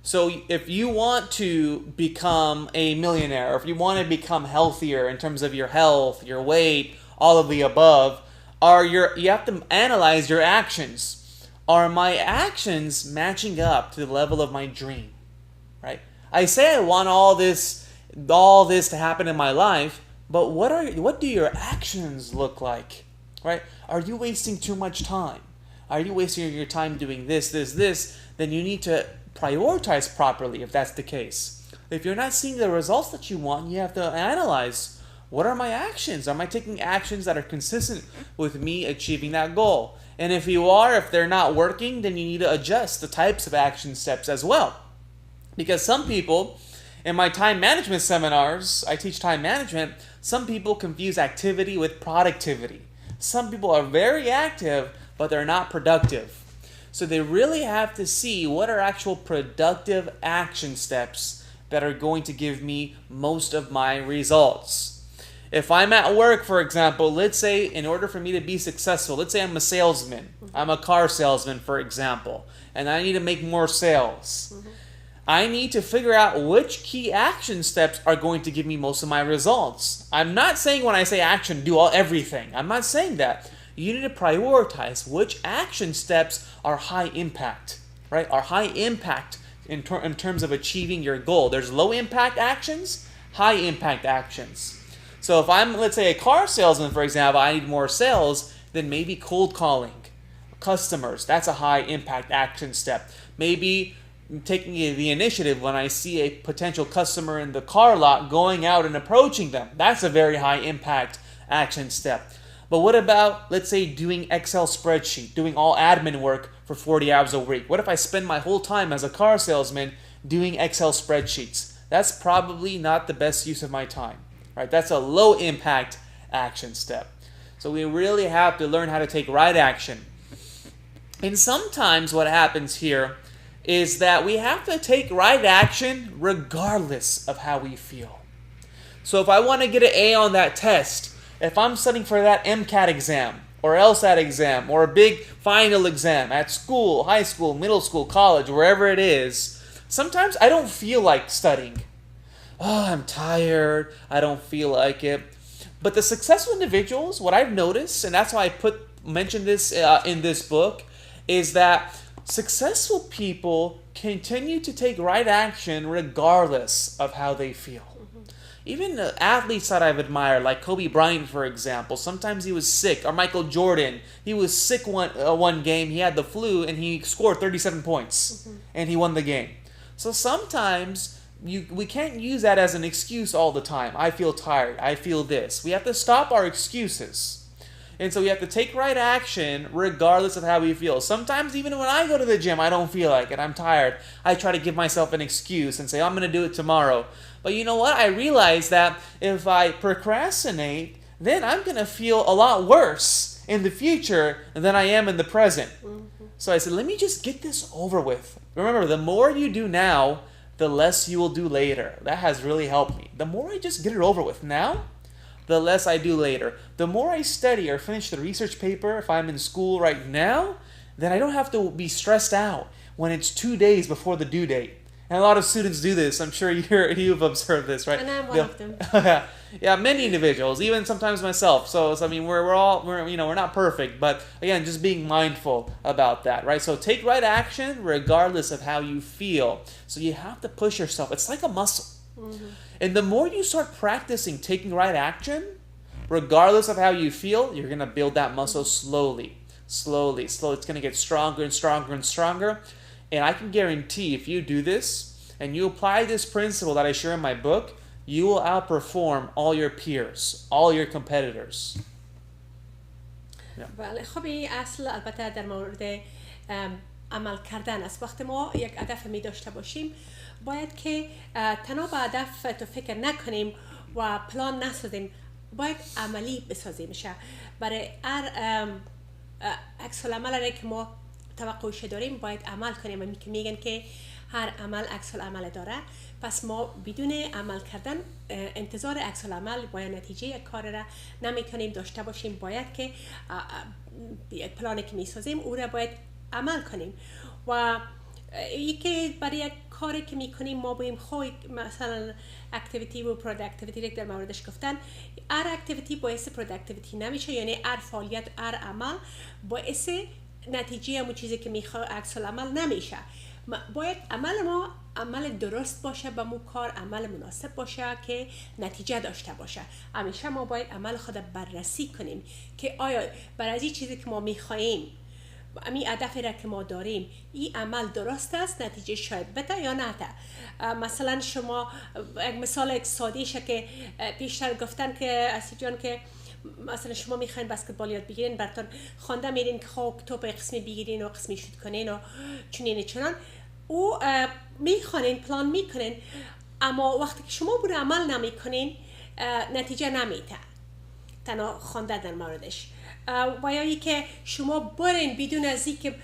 So if you want to become a millionaire, or if you want to become healthier in terms of your health, your weight, all of the above, you have to analyze your actions. Are my actions matching up to the level of my dream? Right? I say I want all this to happen in my life, but what do your actions look like? Right? Are you wasting too much time? Are you wasting your time doing this? Then you need to prioritize properly if that's the case. If you're not seeing the results that you want, you have to analyze, what are my actions? Am I taking actions that are consistent with me achieving that goal? And if they're not working, then you need to adjust the types of action steps as well. Because some people, in my time management seminars, I teach time management, some people confuse activity with productivity. Some people are very active, but they're not productive. So they really have to see what are actual productive action steps that are going to give me most of my results. If I'm at work, for example, let's say in order for me to be successful, let's say I'm a salesman. I'm a car salesman, for example, and I need to make more sales. I need to figure out which key action steps are going to give me most of my results. I'm not saying when I say action, do everything. I'm not saying that. You need to prioritize which action steps are high impact, right? Are high impact in terms of achieving your goal. There's low impact actions, high impact actions. So if I'm, let's say, a car salesman, for example, I need more sales, then maybe cold calling customers, that's a high impact action step. Maybe taking the initiative when I see a potential customer in the car lot, going out and approaching them. That's a very high impact action step. But what about, let's say, doing Excel spreadsheet, doing all admin work for 40 hours a week? What if I spend my whole time as a car salesman doing Excel spreadsheets? That's probably not the best use of my time, right? That's a low impact action step. So we really have to learn how to take right action. And sometimes what happens here is that we have to take right action regardless of how we feel. So if I want to get an A on that test, if I'm studying for that MCAT exam or LSAT exam or a big final exam at school, high school, middle school, college, wherever it is, sometimes I don't feel like studying. Oh, I'm tired. I don't feel like it. But the successful individuals, what I've noticed, and that's why I mentioned this in this book, is that successful people continue to take right action regardless of how they feel. Even the athletes that I've admired, like Kobe Bryant, for example, sometimes he was sick. Or Michael Jordan, he was sick one game, he had the flu, and he scored 37 points, and he won the game. So sometimes we can't use that as an excuse all the time. I feel tired, I feel this. We have to stop our excuses. And so we have to take right action regardless of how we feel. Sometimes even when I go to the gym, I don't feel like it, I'm tired. I try to give myself an excuse and say, I'm going to do it tomorrow. But you know what? I realize that if I procrastinate, then I'm going to feel a lot worse in the future than I am in the present. So I said, let me just get this over with. Remember, the more you do now, the less you will do later. That has really helped me. The more I just get it over with now, the less I do later. The more I study or finish the research paper, if I'm in school right now, then I don't have to be stressed out when it's 2 days before the due date. And a lot of students do this. I'm sure you've observed this, right? And I'm one of them. Yeah, many individuals, even sometimes myself. So I mean, we're not perfect, but again, just being mindful about that, right? So take right action regardless of how you feel. So you have to push yourself. It's like a muscle. And the more you start practicing taking right action, regardless of how you feel, you're going to build that muscle slowly. It's going to get stronger and stronger and stronger. And I can guarantee if you do this and you apply this principle that I share in my book, you will outperform all your peers, all your competitors. بله خب این اصل البته در مورد عمل کردن است. وقتی ما یک هدف می داشته باشیم باید که تنها به هدف تو فکر نکنیم و پلان نسازیم، باید عملی بسازیمش. برای هر عکس العمل که ما توقعش داریم باید عمل کنیم. میگن که هر عمل عکس العمل داره، پس ما بدون عمل کردن انتظار عکس العمل با نتیجه کار را نمیتونیم داشته باشیم. باید که یک پلانی که میسازیم او را باید عمل کنیم. و یکی برای یک کاری که میکنیم ما باید مثلا اکتیویتی و پروداکتیویتی رو در موردش گفتن. هر اکتیویتی باعث پروداکتیویتی نمیشه، یعنی هر فعالیت هر عمل باعث نتیجه همون چیزی که میخواد عکس العمل نمیشه. باید عمل ما عمل درست باشه، به مو کار عمل مناسب باشه که نتیجه داشته باشه. همیشه ما باید عمل خود بررسی کنیم که آیا برای این چیزی که ما میخواییم، امی هدفی را که ما داریم، این عمل درست است، نتیجه شاید بده یا نه. مثلا شما یک مثال ساده‌شه که پیشتر گفتن که آسیب جان که مثلا شما میخواین بسکتبال یاد بگیرین، براتون خوانده میرین که خب توپ قسمی بگیرین و قسمی شوت کنین و چنین چنان، او میخوانین پلان میکنین، اما وقتی که شما برای عمل نمیکنین نتیجه نمیده تنها خوانده در موردش. و یا ای که شما برین بدون از این که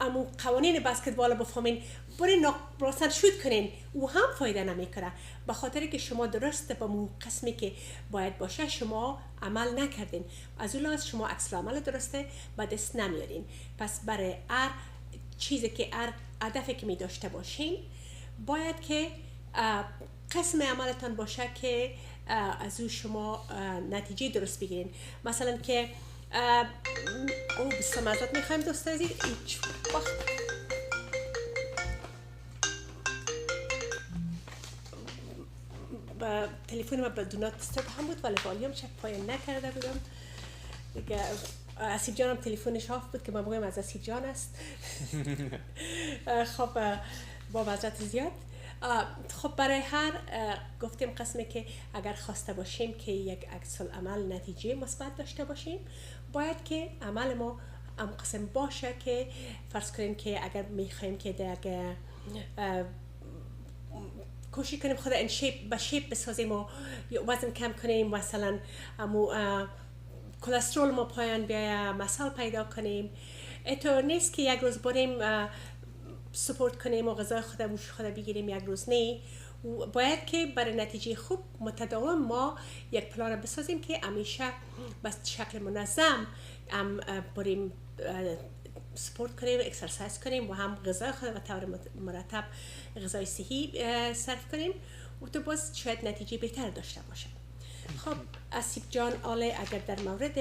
امو قوانین بسکتبال بفهمین برین راستن شوت کنین، او هم فایده نمیکنه، به خاطر که شما درسته با مو قسمی که باید باشه شما عمل نکردین. از اون لحاظ شما عکس العمل درسته به دست نمیارین. پس برای هر چیزی که هر هدفی که می داشته باشین باید که قسم عملتان باشه که از او شما نتیجه درست بگیرین. مثلا که بسیار معذرت میخوایم دوست عزیز، هیچ وقت تلفن ما به دونات استرب هم بود ولی والیوم چک پایین نکرده بودم دیگه. آسیب جانم تلفنش آف بود که ما بگویم از آسیب جان است. خب با معذرت زیاد. خب برای هر گفتیم قسمی که اگر خواسته باشیم که یک عکس العمل نتیجه مثبت داشته باشیم باید که عمل ما هم قسم باشه که فرض کنیم که اگر میخوایم که در کوشش کنیم خود این به شیپ بسازیم و وزن کم کنیم، مثلا امو کلسترول ما پایان بیایه، مسال پیدا کنیم. اینطور نیست که یک روز بریم سپورت کنیم و غذای خود بگیریم یک روز نه. باید که برای نتیجه خوب متداوم ما یک پلان بسازیم که همیشه به شکل منظم هم بریم سپورت کنیم، اکسرسایز کنیم و هم غذای خود به طور مرتب غذای صحی صرف کنیم و تو باز شاید نتیجه بهتر داشته باشه. خب آسیب جان آله اگر در مورد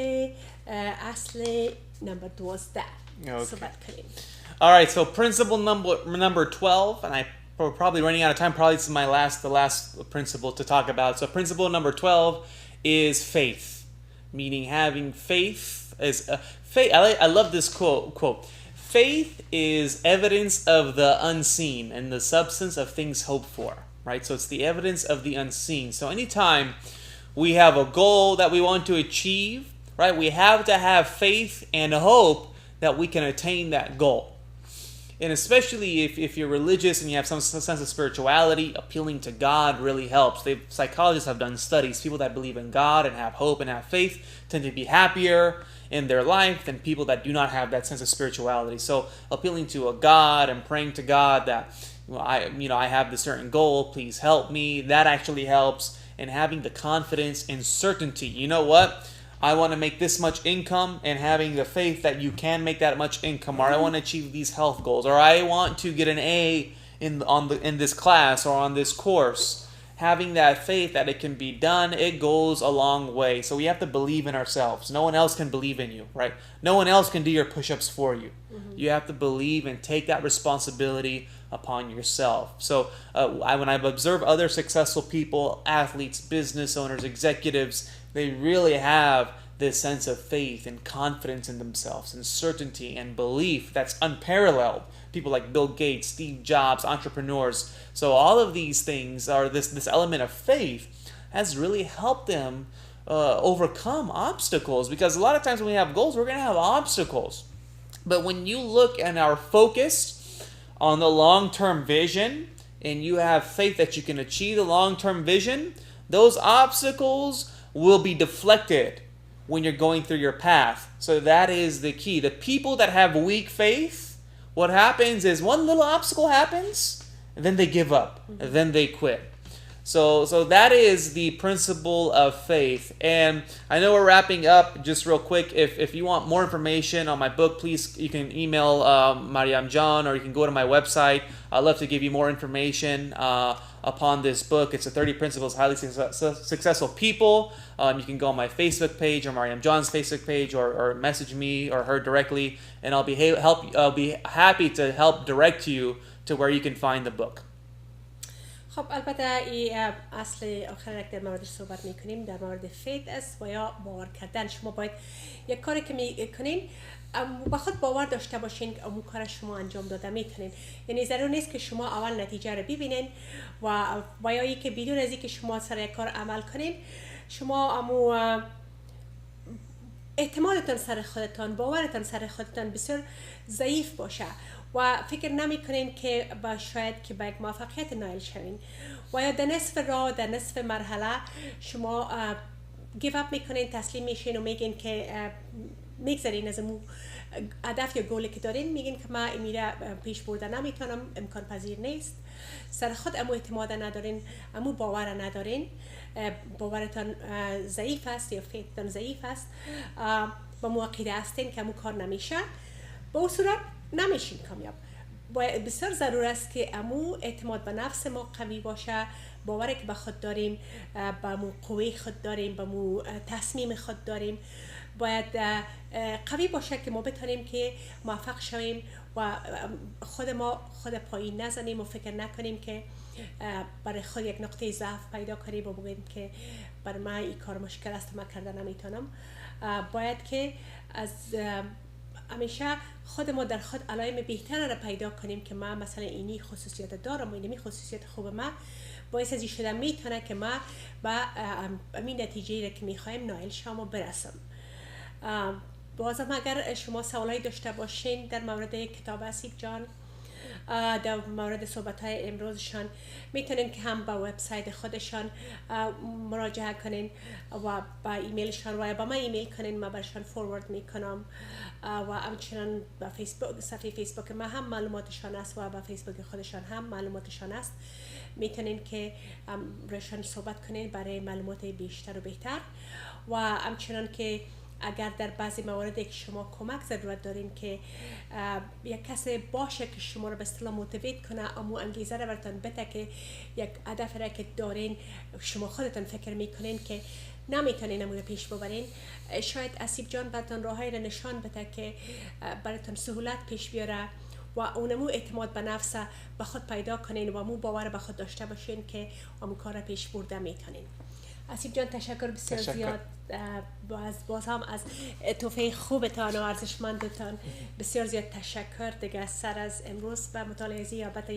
اصل نمبر 12 صحبت کنیم. All right, so principle number 12, and we're probably running out of time. Probably this is the last principle to talk about. So principle number 12 is faith, meaning having faith is faith. I love this quote. Faith is evidence of the unseen and the substance of things hoped for. Right, so it's the evidence of the unseen. So anytime we have a goal that we want to achieve, right, we have to have faith and hope that we can attain that goal. And especially if you're religious and you have some sense of spirituality, appealing to God really helps. Psychologists have done studies. People that believe in God and have hope and have faith tend to be happier in their life than people that do not have that sense of spirituality. So appealing to a God and praying to God that I have this certain goal, please help me, that actually helps. And having the confidence and certainty, you know what? I want to make this much income, and having the faith that you can make that much income, or I want to achieve these health goals, or I want to get an A in this class or on this course. Having that faith that it can be done, it goes a long way. So we have to believe in ourselves. No one else can believe in you, right? No one else can do your push-ups for you. Mm-hmm. You have to believe and take that responsibility upon yourself. So when I observe other successful people, athletes, business owners, executives, they really have this sense of faith and confidence in themselves and certainty and belief that's unparalleled. People like Bill Gates, Steve Jobs, entrepreneurs. So all of these things are this element of faith has really helped them overcome obstacles, because a lot of times when we have goals, we're going to have obstacles. But when you look and are focused on the long-term vision and you have faith that you can achieve the long-term vision, those obstacles will be deflected when you're going through your path. So that is the key. The people that have weak faith, what happens is one little obstacle happens, and then they give up, and then they quit. So that is the principle of faith. And I know we're wrapping up. Just real quick, if you want more information on my book, please, you can email Mariam John, or you can go to my website. I'd love to give you more information upon this book. It's the 30 Principles of Highly Successful People. You can go on my Facebook page or Mariam John's Facebook page, or message me or her directly, and I'll be happy to help direct you to where you can find the book. خب البته این اصل آخر در موردش صحبت میکنیم در مورد فید است و یا باور کردن. شما باید یک کاری که میکنین با خود باور داشته باشین که اون کار شما انجام داده میتونین. یعنی ضرور نیست که شما اول نتیجه رو ببینین و یا که بدون از اینکه شما سر یک کار عمل کنین، شما اعتمادتان سر خودتان، باورتان سر خودتان بسیار ضعیف باشه و فکر نمی کنین که شاید که به یک موفقیت نائل شوین و یا در نصف راه، در نصف مرحله شما گیو اپ میکنین، تسلیم میشین و میگین که میگذارین از اون هدف یا گولی که دارین، میگین که ما این میره پیش برده نمیتونم، امکان پذیر نیست. سر خود امو اعتماد ندارین، امو باور ندارین، باورتان ضعیف است یا فیتتان ضعیف است، با موقعیده هستین که امو کار نمیشه، با اون صورت نمیشین کامیاب. بسیار ضرور است که امو اعتماد به نفس ما قوی باشه، باوری که به خود داریم، به مو قوه خود داریم، به مو تصمیم خود داریم، باید قوی باشه که ما بتونیم که موفق شویم و خود پایین نزنیم و فکر نکنیم که برای خود یک نقطه ضعف پیدا کنیم و بگیم که برای من این کار مشکل است و من کرده نمیتونم. باید که از همیشه خود ما در خود علائم بهتر را پیدا کنیم که ما مثلا اینی خصوصیت دارم و اینی خصوصیت خوب ما باعث از این شده میتونه که ما به این نتیجه را که میخوایم نائل شم و برسم. بازم اگر شما سوالایی داشته باشین در مورد کتاب حسیب جان، در مورد صحبت‌های امروزشان، میتونین که هم با وبسایت خودشان مراجعه کنین و با ایمیلشان و با من ایمیل کنین، من برشان فوروارد میکنم و همچنان با فیسبوک، صفحه فیسبوک ما هم معلوماتشان است و با فیسبوک خودشان هم معلوماتشان است. میتونین که برشان صحبت کنین برای معلومات بیشتر و بهتر و همچنان که اگر در بعضی موارد که شما کمک ضرورت دارین که یک کسی باشه که شما رو به اصطلاح موتیویت کنه، امو انگیزه رو براتون بده که یک هدف را که دارین شما خودتون فکر میکنین که نمیتونین امو رو پیش ببرین، شاید حسیب جان براتون راهی رو نشان بده که براتون سهولت پیش بیاره و اونمو اعتماد به نفس به خود پیدا کنین و امو باور به خود داشته باشین که امو کار رو پیش برده میتونین. حسیب جان تشکر بسیار زیاد. باز هم از تحفه خوبتان و ارزشمندتان بسیار زیاد تشکر. دیگه سر از امروز به مطالعه زیابت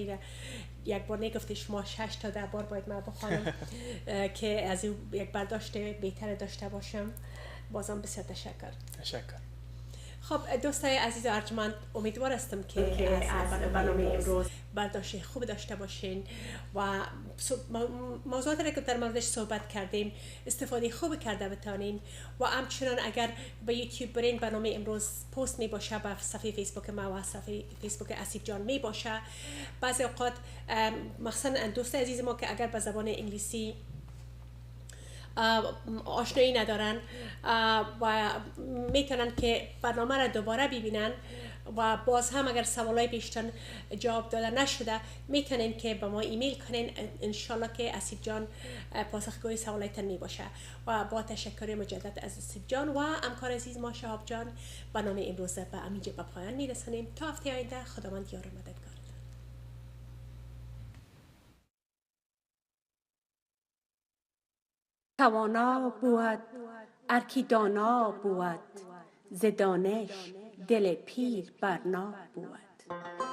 یک بار نگفتی شما 6 تا 10 بار باید من بخوانم که از این یک برداشت بهتر داشته باشم. بازم بسیار تشکر. خب دوستای عزیز و ارجمند، امیدوار هستم که از برنامه امروز برداشت خوب داشته باشین و موضوعاتی را که در موردش صحبت کردیم استفاده خوب کرده بتانین و همچنان اگر به یوتیوب برین برنامه امروز پست می باشه به صفحه فیسبوک ما و صفحه فیسبوک حسیب جان می باشه. بعضی اوقات مخصوصا دوست عزیز ما که اگر به زبان انگلیسی آشنایی ندارن و میتونن که برنامه را دوباره ببینن و باز هم اگر سوالای بیشتر جواب داده نشده میتونین که به ما ایمیل کنین، انشالله که حسیب جان پاسخگوی سوالایتان می باشه. و با تشکر مجدد از حسیب جان و همکار عزیز ما شهاب جان برنامه امروز به همینجا به پایان میرسانیم. تا هفته آینده خداوند یار و مددگار. توانا بود ارکی دانا بود، ز دانش دل پیر برنا بود.